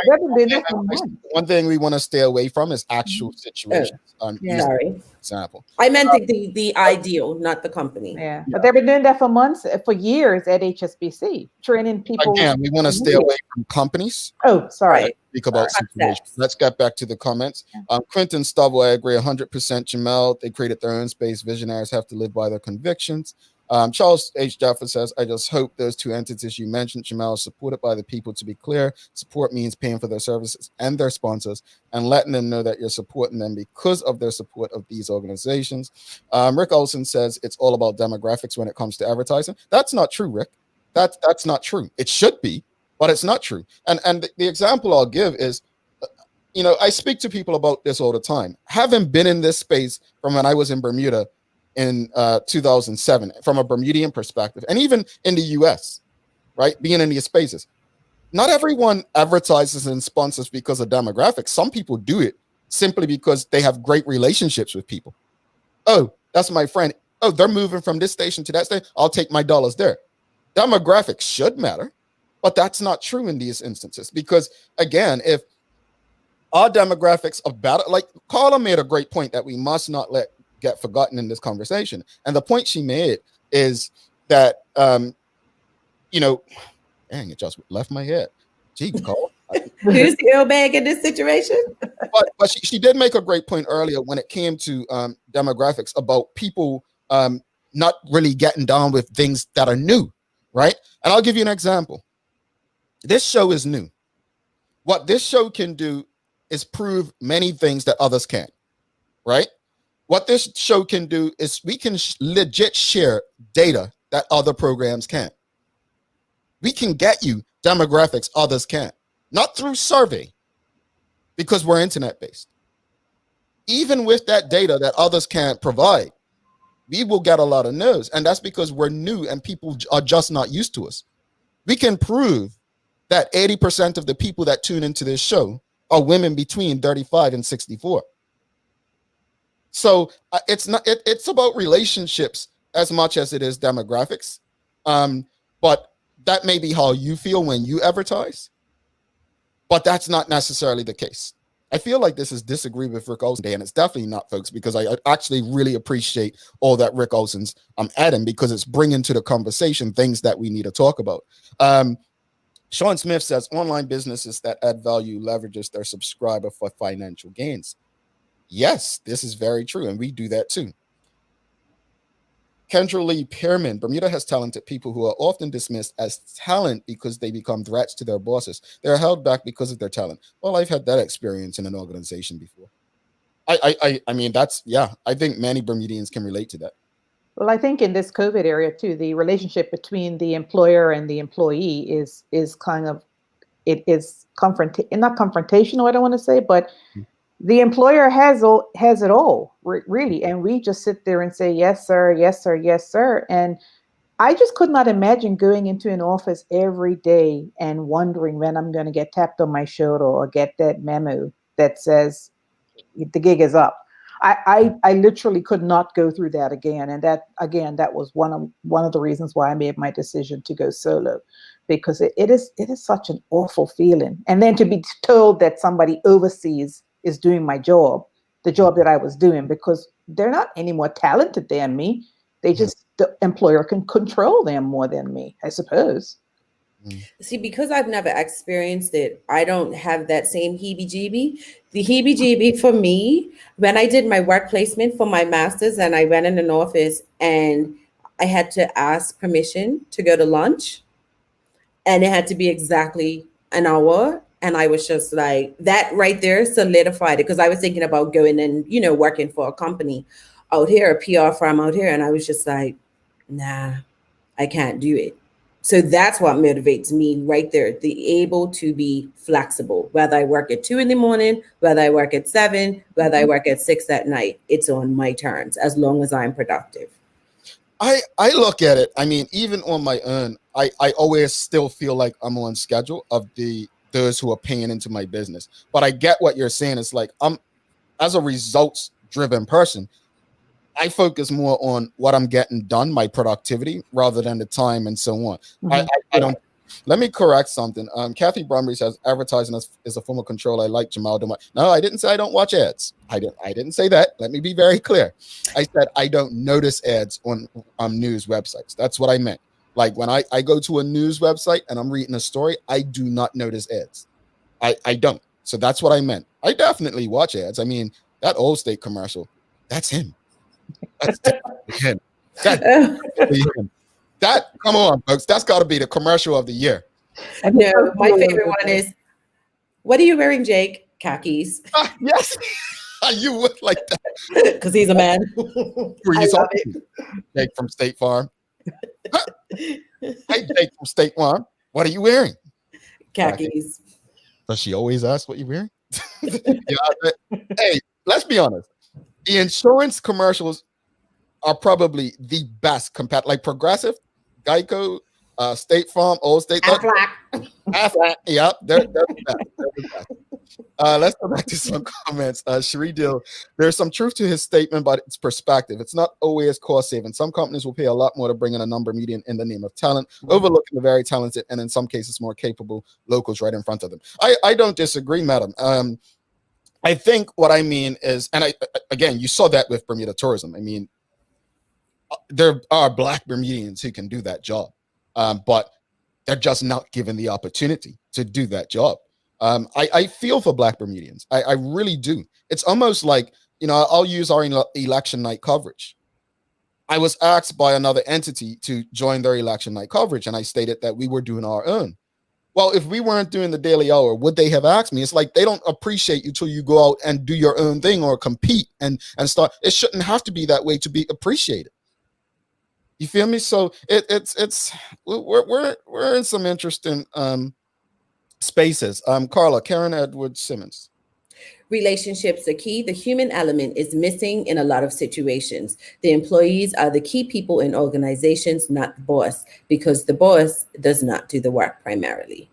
One thing we want to stay away from is actual situations.
Sorry.
Example.
I meant the ideal, not the company.
Yeah, but they've been doing that for years at HSBC, training people.
Again, we want to stay away from companies.
Oh, sorry.
Speak about situations. Let's get back to the comments. Quentin Stubble, I agree 100%. Jamel, they created their own space. Visionaries have to live by their convictions. Charles H. Jeffers says, I just hope those two entities you mentioned, Jamel, are supported by the people. To be clear, support means paying for their services and their sponsors and letting them know that you're supporting them because of their support of these organizations. Rick Olson says it's all about demographics when it comes to advertising. That's not true, Rick. That's not true. It should be, but it's not true. And the example I'll give is, you know, I speak to people about this all the time. Having been in this space from when I was in Bermuda in 2007, from a Bermudian perspective, and even in the US, right, being in these spaces, not everyone advertises and sponsors because of demographics. Some people do it simply because they have great relationships with people. Oh, that's my friend. Oh, they're moving from this station to that station. I'll take my dollars there. Demographics should matter, but that's not true in these instances because, again, if our demographics are better, like Carla made a great point that we must not let get forgotten in this conversation. And the point she made is that, you know, dang, it just left my head. Gee, Carl.
Who's the airbag in this situation?
But she did make a great point earlier when it came to demographics about people not really getting down with things that are new, right? And I'll give you an example. This show is new. What this show can do is prove many things that others can't, right? What this show can do is we can legit share data that other programs can't. We can get you demographics others can't, not through survey, because we're internet-based. Even with that data that others can't provide, we will get a lot of no's, and that's because we're new and people are just not used to us. We can prove that 80% of the people that tune into this show are women between 35 and 64. So it's about relationships as much as it is demographics. But that may be how you feel when you advertise, but that's not necessarily the case. I feel like this is disagree with Rick Olson Day, and it's definitely not, folks, because I actually really appreciate all that Rick Olson's adding, because it's bringing to the conversation things that we need to talk about. Sean Smith says online businesses that add value leverages their subscriber for financial gains. Yes, this is very true, and we do that too. Kendra Lee Pearman, Bermuda has talented people who are often dismissed as talent because they become threats to their bosses. They're held back because of their talent. Well, I've had that experience in an organization before. I mean, that's, yeah, I think many Bermudians can relate to that.
Well, I think in this COVID area too, the relationship between the employer and the employee is kind of, it is not confrontational, I don't want to say, but the employer has it all, really, and we just sit there and say yes sir, yes sir, yes sir. And I just could not imagine going into an office every day and wondering when I'm going to get tapped on my shoulder or get that memo that says the gig is up. I literally could not go through that again. And that was one of the reasons why I made my decision to go solo, because it is such an awful feeling. And then to be told that somebody overseas is doing my job, the job that I was doing, because they're not any more talented than me. They just, the employer can control them more than me, I suppose.
See, because I've never experienced it, I don't have that same heebie-jeebie. The heebie-jeebie for me, when I did my work placement for my master's and I went in an office and I had to ask permission to go to lunch, and it had to be exactly an hour. And I was just like, that right there solidified it, because I was thinking about going and, working for a company out here, a PR firm out here. And I was just like, nah, I can't do it. So that's what motivates me right there, the able to be flexible, whether I work at 2 a.m, whether I work at 7, whether I work at 6 at night, it's on my terms, as long as I'm productive.
I look at it, I mean, even on my own, I always still feel like I'm on schedule of those who are paying into my business. But I get what you're saying. It's like, I'm, as a results driven person, I focus more on what I'm getting done, my productivity, rather than the time and so on. I don't. Let me correct something. Kathy Brumby says advertising is a form of control. I like Jamal Dumont. No, I didn't say I don't watch ads. I didn't say that. Let me be very clear. I said I don't notice ads on news websites. That's what I meant. Like when I go to a news website and I'm reading a story, I do not notice ads. I don't. So that's what I meant. I definitely watch ads. I mean, that Allstate commercial, that's him. That's definitely him. That's definitely him. That, come on, folks. That's got to be the commercial of the year.
No, my favorite one is, what are you wearing, Jake? Khakis.
Yes. You would like that.
Because he's a man. I love it.
Jake from State Farm. Hey, Jake from State Farm. What are you wearing?
Khakis.
Does she always ask what you're wearing? Hey, let's be honest. The insurance commercials are probably the best compared, like Progressive, Geico, State Farm, Allstate. Aflac. Yep, they're the best. They're the best. Let's go back to some comments. Cherie Dill, there's some truth to his statement, but it's perspective. It's not always cost saving. Some companies will pay a lot more to bring in a number median in the name of talent, overlooking the very talented and in some cases more capable locals right in front of them. I don't disagree, madam. I think what I mean is, and again, you saw that with Bermuda tourism. I mean, there are Black Bermudians who can do that job, but they're just not given the opportunity to do that job. I feel for Black Bermudians. I really do. It's almost like, I'll use our election night coverage. I was asked by another entity to join their election night coverage, and I stated that we were doing our own. Well, if we weren't doing the Daily Hour, would they have asked me? It's like they don't appreciate you till you go out and do your own thing or compete and start. It shouldn't have to be that way to be appreciated. You feel me? So we're in some interesting spaces. Carla, Karen Edwards Simmons.
Relationships are key. The human element is missing in a lot of situations. The employees are the key people in organizations, not the boss, because the boss does not do the work primarily.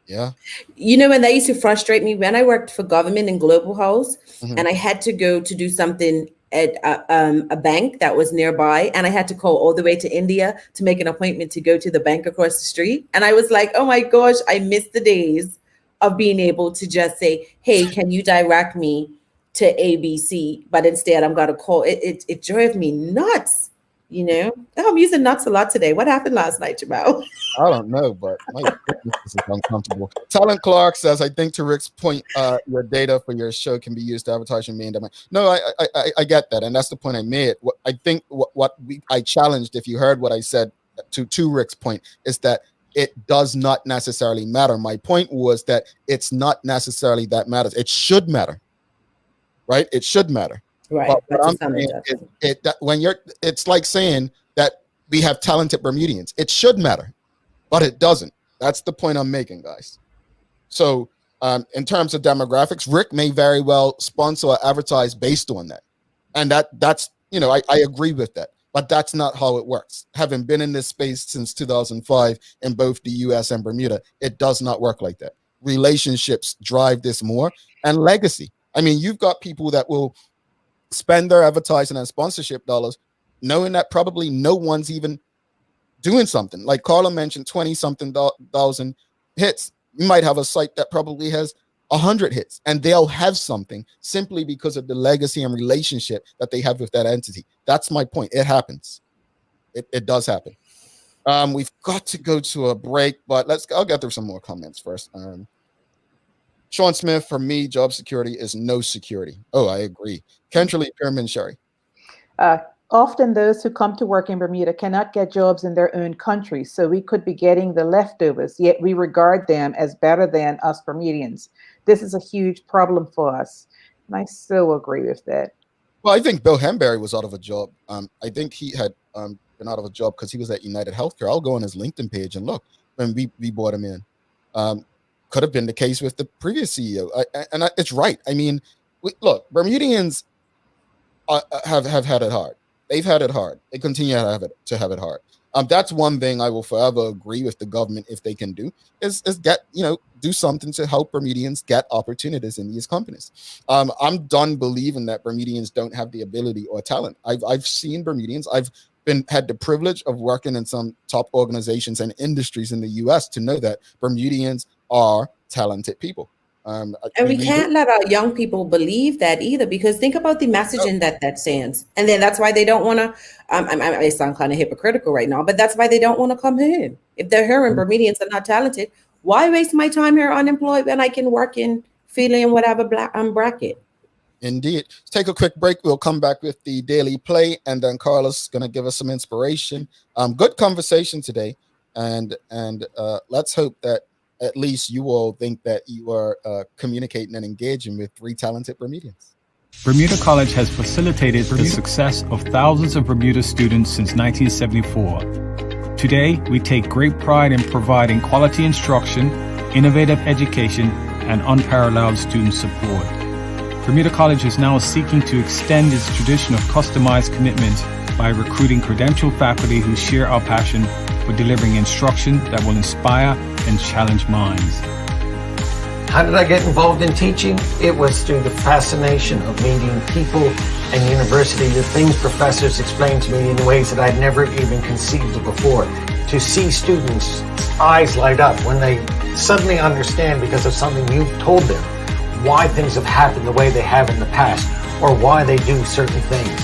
Yeah.
And that used to frustrate me when I worked for government in Global House, and I had to go to do something at a bank that was nearby, and I had to call all the way to India to make an appointment to go to the bank across the street. And I was like, oh my gosh, I miss the days of being able to just say, hey, can you direct me to ABC? But instead I'm going to call. It drove me nuts. Oh, I'm using nuts a lot today. What happened last night, Jamal?
I don't know, but my goodness, this is uncomfortable. Talent Clark says, I think to Rick's point, your data for your show can be used to advertise your main domain. No, I get that. And that's the point I made. I think I challenged, if you heard what I said to Rick's point, is that it does not necessarily matter. My point was that it's not necessarily that matters. It should matter. right? It should matter.
Right.
But
But
what
to
I'm
some it
saying
does.
is it's like saying that we have talented Bermudians. It should matter, but it doesn't. That's the point I'm making, guys. So in terms of demographics, Rick may very well sponsor or advertise based on that. And that's, I agree with that. But that's not how it works. Having been in this space since 2005 in both the US and Bermuda, it does not work like that. Relationships drive this more, and legacy. I mean, you've got people that will spend their advertising and sponsorship dollars knowing that probably no one's even doing something. Like Carla mentioned, 20 something thousand hits. You might have a site that probably has 100 hits, and they'll have something simply because of the legacy and relationship that they have with that entity. That's my point. It happens. It does happen. We've got to go to a break, but I'll get through some more comments first. Sean Smith, for me, job security is no security. Oh, I agree. Kentrally, Pyramid Sherry.
Often those who come to work in Bermuda cannot get jobs in their own country, so we could be getting the leftovers, yet we regard them as better than us Bermudians. This is a huge problem for us, and I so agree with that.
Well, I think Bill Hemberry was out of a job. I think he had been out of a job because he was at United Healthcare. I'll go on his LinkedIn page and look when we brought him in. Could have been the case with the previous CEO, it's right. I mean, look, Bermudians have had it hard. They've had it hard. They continue to have it hard. That's one thing I will forever agree with the government if they can do is do something to help Bermudians get opportunities in these companies. I'm done believing that Bermudians don't have the ability or talent. I've seen Bermudians. I've had the privilege of working in some top organizations and industries in the U.S. to know that Bermudians are talented people.
And we can't let our young people believe that either, because think about the messaging that sends. And then that's why they don't want to, I sound kind of hypocritical right now, but that's why they don't want to come here. If they're hearing Bermudians are not talented, why waste my time here unemployed when I can work in Philly and whatever bracket?
Indeed. Let's take a quick break. We'll come back with the daily play, and then Carlos is going to give us some inspiration. Good conversation today, and let's hope that at least you all think that you are communicating and engaging with three talented Bermudians.
Bermuda College has facilitated the success of thousands of Bermuda students since 1974. Today, we take great pride in providing quality instruction, innovative education, and unparalleled student support. Bermuda College is now seeking to extend its tradition of customized commitment by recruiting credentialed faculty who share our passion for delivering instruction that will inspire and challenge minds.
How did I get involved in teaching? It was through the fascination of meeting people and university, the things professors explained to me in ways that I'd never even conceived of before. To see students' eyes light up when they suddenly understand because of something you've told them why things have happened the way they have in the past or why they do certain things.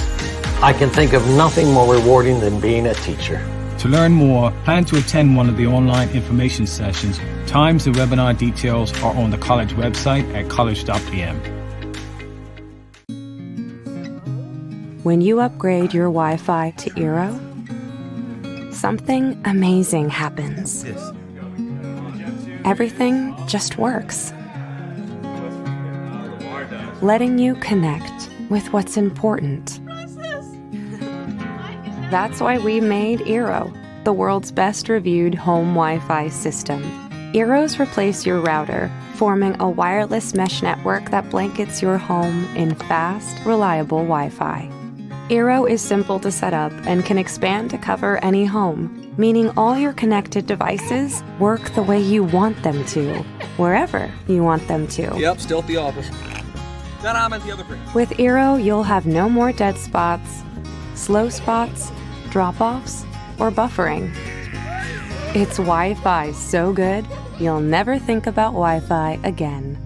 I can think of nothing more rewarding than being a teacher.
To learn more, plan to attend one of the online information sessions. Times and webinar details are on the college website at college.pm.
When you upgrade your Wi-Fi to Eero, something amazing happens. Everything just works, letting you connect with what's important. That's why we made Eero, the world's best reviewed home Wi-Fi system. Eeros replace your router, forming a wireless mesh network that blankets your home in fast, reliable Wi-Fi. Eero is simple to set up and can expand to cover any home, meaning all your connected devices work the way you want them to, wherever you want them to.
Yep, still at the office. Then I'm at the other place.
With Eero, you'll have no more dead spots, slow spots, drop-offs, or buffering. It's Wi-Fi so good, you'll never think about Wi-Fi again.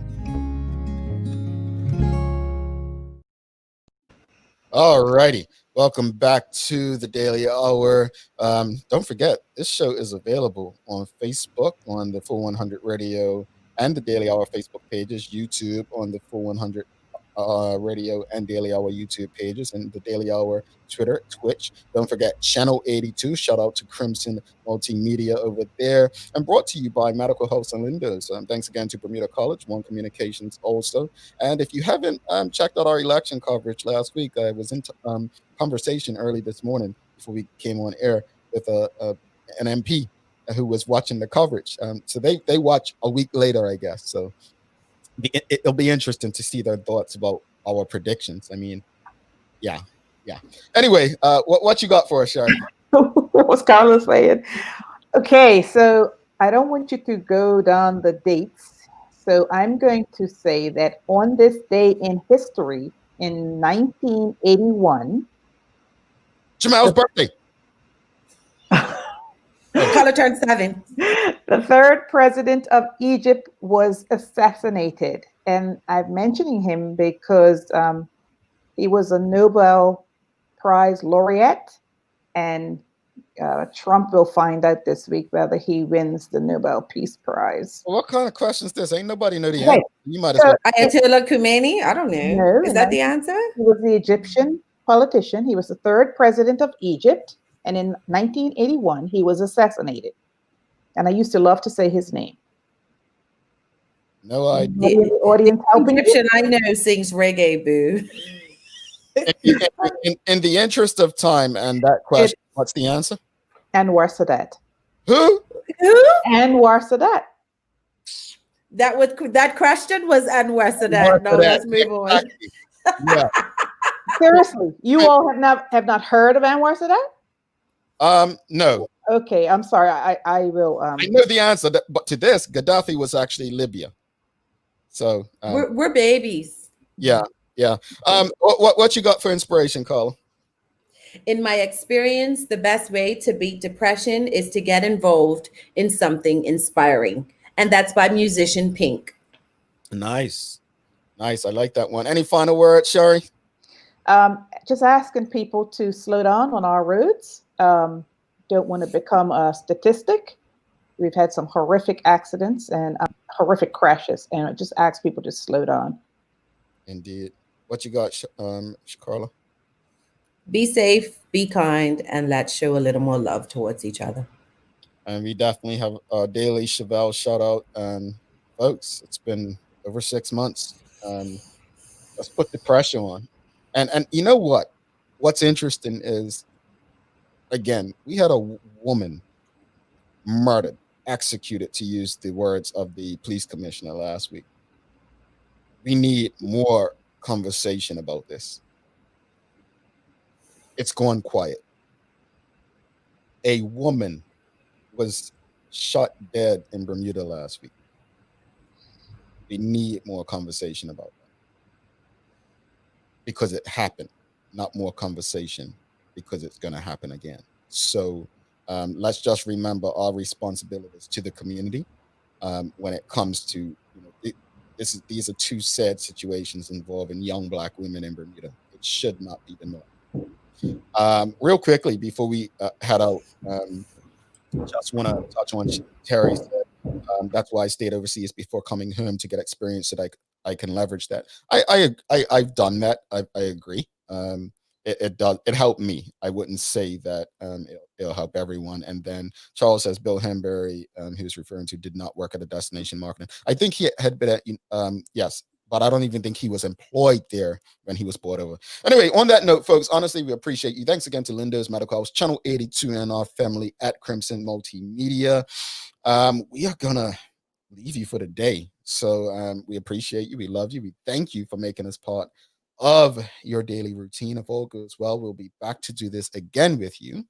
All righty. Welcome back to the Daily Hour. Don't forget, this show is available on Facebook, on the Full 100 Radio, and the Daily Hour Facebook pages, YouTube on the Full 100 Radio and Daily Hour YouTube pages and the Daily Hour Twitter, Twitch. Don't forget Channel 82. Shout out to Crimson Multimedia over there. And brought to you by Medical House and Lindos. Thanks again to Bermuda College, One Communications also. And if you haven't checked out our election coverage last week, I was in conversation early this morning before we came on air with an MP who was watching the coverage. So they watch a week later, I guess. So it'll be interesting to see their thoughts about our predictions. I mean, yeah. Anyway, what you got for us, Shari?
What was Carlos saying? Okay, so I don't want you to go down the dates. So I'm going to say that on this day in history, in 1981,
Jamal's birthday.
Color turned 7.
The third president of Egypt was assassinated. And I'm mentioning him because he was a Nobel Prize laureate. And Trump will find out this week whether he wins the Nobel Peace Prize.
Well, what kind of question is this? Ain't nobody know the answer. You might as well.
Ayatollah Khomeini? I don't know.
No,
Is that the answer?
He was the Egyptian politician. He was the third president of Egypt. And in 1981, he was assassinated. And I used to love to say his name.
No idea.
The audience helping
Egyptian I know sings reggae, boo.
In the interest of time and that question, what's the answer?
Anwar Sadat.
Who?
Anwar Sadat.
That question was Anwar Sadat. No, let's move on.
Yeah.
Seriously, you all have not heard of Anwar Sadat?
No.
Okay, I'm sorry. I will.
I know the answer, but to this, Gaddafi was actually Libya. So
we're babies.
Yeah. What you got for inspiration, Carla?
In my experience, the best way to beat depression is to get involved in something inspiring, and that's by musician Pink.
Nice. I like that one. Any final words, Shari?
Just asking people to slow down on our roads. Don't want to become a statistic. We've had some horrific accidents and horrific crashes, and just ask people to slow down.
Indeed. What you got, Carla?
Be safe, be kind, and let's show a little more love towards each other.
And we definitely have a daily Chevelle shout out. Folks, it's been over 6 months. Let's put the pressure on. And you know what? What's interesting is, again, we had a woman murdered, executed, to use the words of the police commissioner last week. We need more conversation about this. It's gone quiet. A woman was shot dead in Bermuda last week. We need more conversation about that. Because it happened, not more conversation because it's going to happen again. So let's just remember our responsibilities to the community when it comes to, these are two sad situations involving young Black women in Bermuda. It should not be the norm. Real quickly, before we head out, just want to touch on Terry said, that's why I stayed overseas before coming home, to get experience that I can leverage that. I've done that. I agree. It helped me. I wouldn't say that it'll help everyone. And then Charles says Bill Henbury, he was referring to, did not work at a destination marketing. I think he had been at, yes, but I don't even think he was employed there when he was brought over. Anyway, on that note, folks, honestly, we appreciate you. Thanks again to Linda's Medical House, Channel 82, and our family at Crimson Multimedia. We are going to leave you for the day. So we appreciate you. We love you. We thank you for making us part of your daily routine. If all goes well, we'll be back to do this again with you.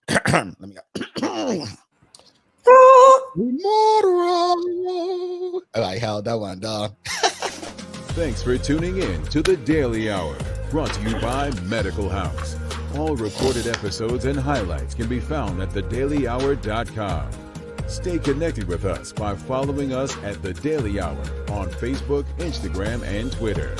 Let me go. I held that one down.
Thanks for tuning in to the Daily Hour, brought to you by Medical House. All recorded episodes and highlights can be found at thedailyhour.com. Stay connected with us by following us at The Daily Hour on Facebook, Instagram, and Twitter.